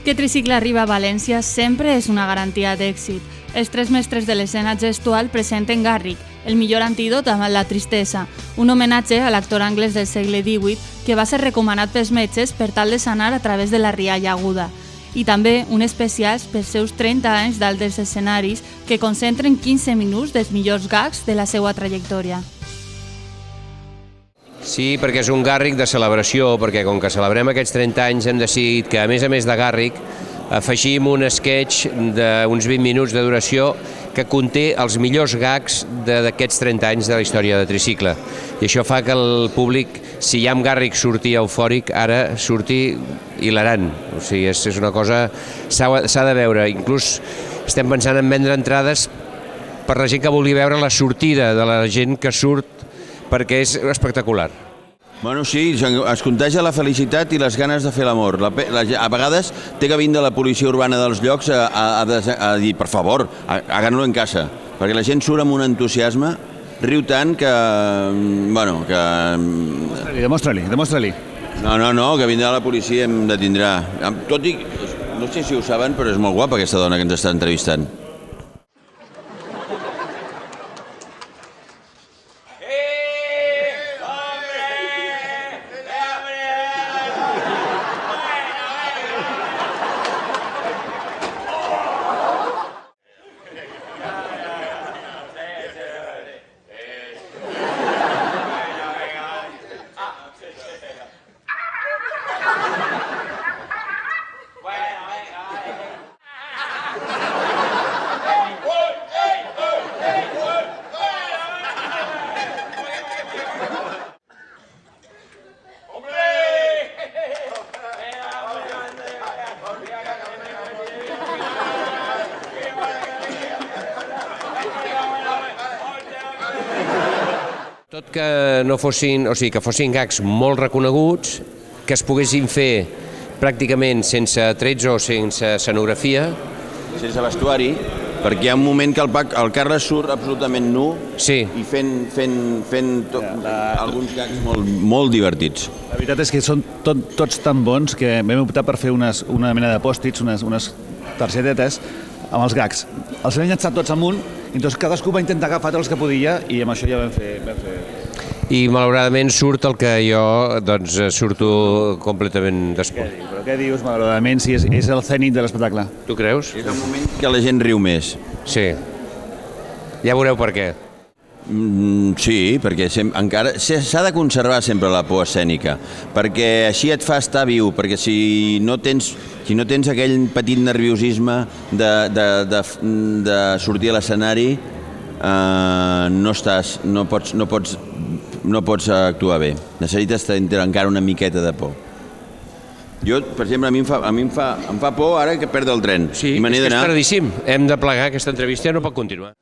Que Tricicle arriba a València sempre és una garantia d'èxit. Els tres mestres de l'escena gestual presenten Garrick, el millor antídot a la tristesa, un homenatge a l'actor anglès del segle XVIII que va ser recomanat pels metges per tal de sanar a través de la rialla aguda. I també un especial pels seus 30 anys dalt dels escenaris que concentren 15 minuts dels millors gags de la seva trajectòria. Sí, perquè és un Garrick de celebració, perquè com que celebrem aquests 30 anys hem decidit que a més de Garrick afegim un sketch d'uns 20 minuts de duració que conté els millors gags d'aquests 30 anys de la història de Tricicle. I això fa que el públic, si ja amb Garrick sortia eufòric, ara surti hilarant. O sigui, és una cosa... s'ha de veure. Inclús estem pensant en vendre entrades per la gent que vulgui veure la sortida de la gent que surt, perquè és espectacular. Bueno, sí, es contagia la felicitat i les ganes de fer l'amor. A vegades té que vindre la policia urbana dels llocs a dir, per favor, háganlo en casa, perquè la gent surt amb un entusiasme, riu tant que... bueno, que... Demostra-li. No, que vindrà la policia i em detindrà. Tot i... no sé si ho saben, però és molt guapa aquesta dona que ens està entrevistant. Tot que no fossin, o sigui, que fossin gags molt reconeguts, que es poguessin fer pràcticament sense trets o sense escenografia. Sense vestuari, perquè hi ha un moment que el Carles surt absolutament nu i fent alguns gags molt divertits. La veritat és que són tots tan bons que vam optar per fer una mena de pòstits, unes targetetes amb els gags. Els hem llançat tots amunt, i doncs cadascú va intentar agafar tots els que podia i amb això ja vam fer... I malauradament surt el que jo surto completament desport. Però què dius, malauradament, si és el zènit de l'espectacle? Tu creus? És el moment que la gent riu més. Sí. Ja veureu per què. Sí, perquè encara s'ha de conservar sempre la por escènica, perquè així et fa estar viu, perquè si no tens aquell petit nerviosisme de sortir a l'escenari, no pots actuar bé. Necessites tenir encara una miqueta de por. Jo, per exemple, a mi em fa por ara que perdre el tren. Sí, és tardíssim. Hem de plegar aquesta entrevista, no pot continuar.